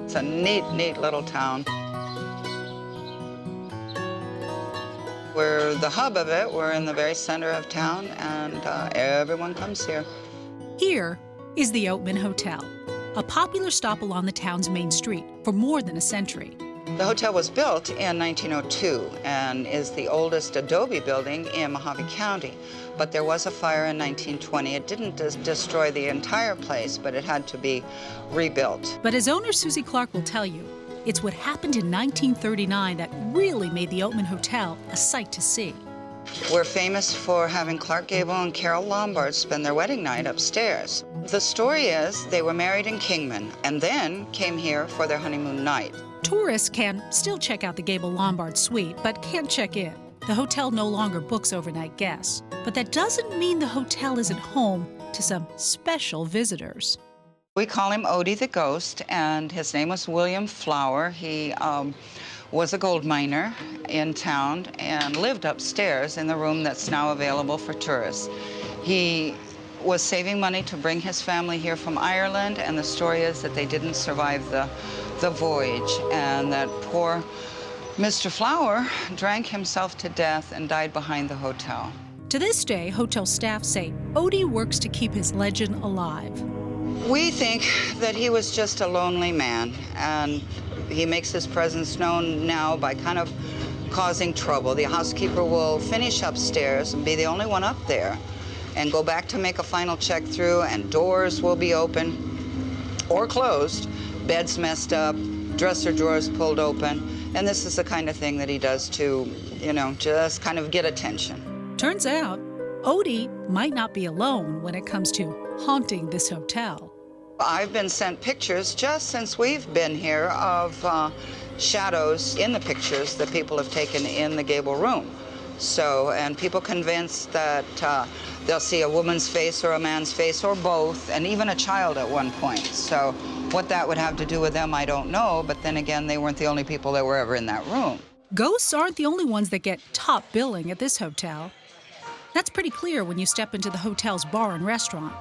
It's a neat, neat little town. We're the hub of it. We're in the very center of town, and everyone comes here. Here is the Oatman Hotel, a popular stop along the town's main street for more than a century. The hotel was built in 1902 and is the oldest adobe building in Mojave County. But there was a fire in 1920. It didn't destroy the entire place, but it had to be rebuilt. But as owner Susie Clark will tell you, it's what happened in 1939 that really made the Oatman Hotel a sight to see. We're famous for having Clark Gable and Carol Lombard spend their wedding night upstairs. The story is they were married in Kingman and then came here for their honeymoon night. Tourists can still check out the Gable Lombard suite, but can't check in. The hotel no longer books overnight guests. But that doesn't mean the hotel isn't home to some special visitors. We call him Odie the Ghost, and his name was William Flower. He was a gold miner in town and lived upstairs in the room that's now available for tourists. He was saving money to bring his family here from Ireland, and the story is that they didn't survive the voyage, and that poor Mr. Flower drank himself to death and died behind the hotel. To this day, hotel staff say Odie works to keep his legend alive. We think that he was just a lonely man, and he makes his presence known now by kind of causing trouble. The housekeeper will finish upstairs and be the only one up there and go back to make a final check through, and doors will be open or closed, beds messed up, dresser drawers pulled open, and this is the kind of thing that he does to, just kind of get attention. Turns out, Odie might not be alone when it comes to haunting this hotel. I've been sent pictures just since we've been here of shadows in the pictures that people have taken in the gable room. So, and people convinced that they'll see a woman's face or a man's face or both, and even a child at one point. So what that would have to do with them, I don't know, but then again, they weren't the only people that were ever in that room. Ghosts aren't the only ones that get top billing at this hotel. That's pretty clear when you step into the hotel's bar and restaurant.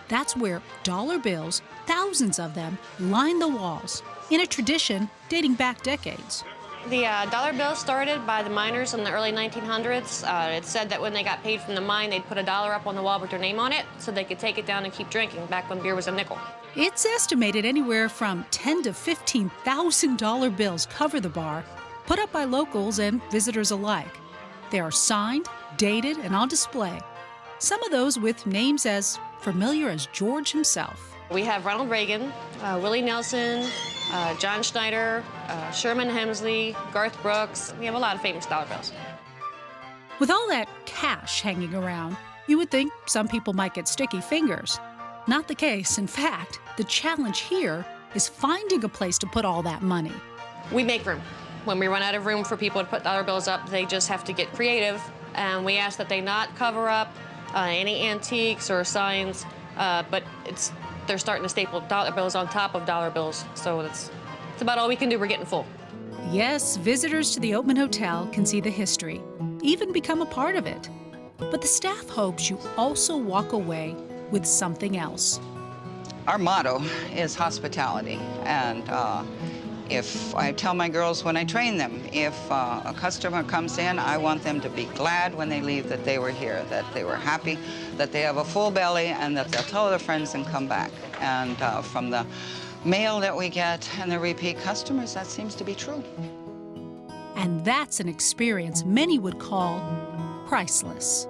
That's where dollar bills, thousands of them, line the walls, in a tradition dating back decades. The dollar bill started by the miners in the early 1900s. It said that when they got paid from the mine, they'd put a dollar up on the wall with their name on it so they could take it down and keep drinking, back when beer was a nickel. It's estimated anywhere from $10,000 to $15,000 bills cover the bar, put up by locals and visitors alike. They are signed, dated, and on display. Some of those with names as familiar as George himself. We have Ronald Reagan, Willie Nelson, John Schneider, Sherman Hemsley, Garth Brooks. We have a lot of famous dollar bills. With all that cash hanging around, you would think some people might get sticky fingers. Not the case. In fact, the challenge here is finding a place to put all that money. We make room. When we run out of room for people to put dollar bills up, they just have to get creative, and we ask that they not cover up any antiques or signs, but they're starting to staple dollar bills on top of dollar bills, so it's about all we can do. We're getting full. Yes, visitors to the Oatman Hotel can see the history, even become a part of it. But the staff hopes you also walk away with something else. Our motto is hospitality, and if I tell my girls when I train them, if a customer comes in, I want them to be glad when they leave that they were here, that they were happy, that they have a full belly, and that they'll tell their friends and come back. And from the mail that we get and the repeat customers, that seems to be true. And that's an experience many would call priceless.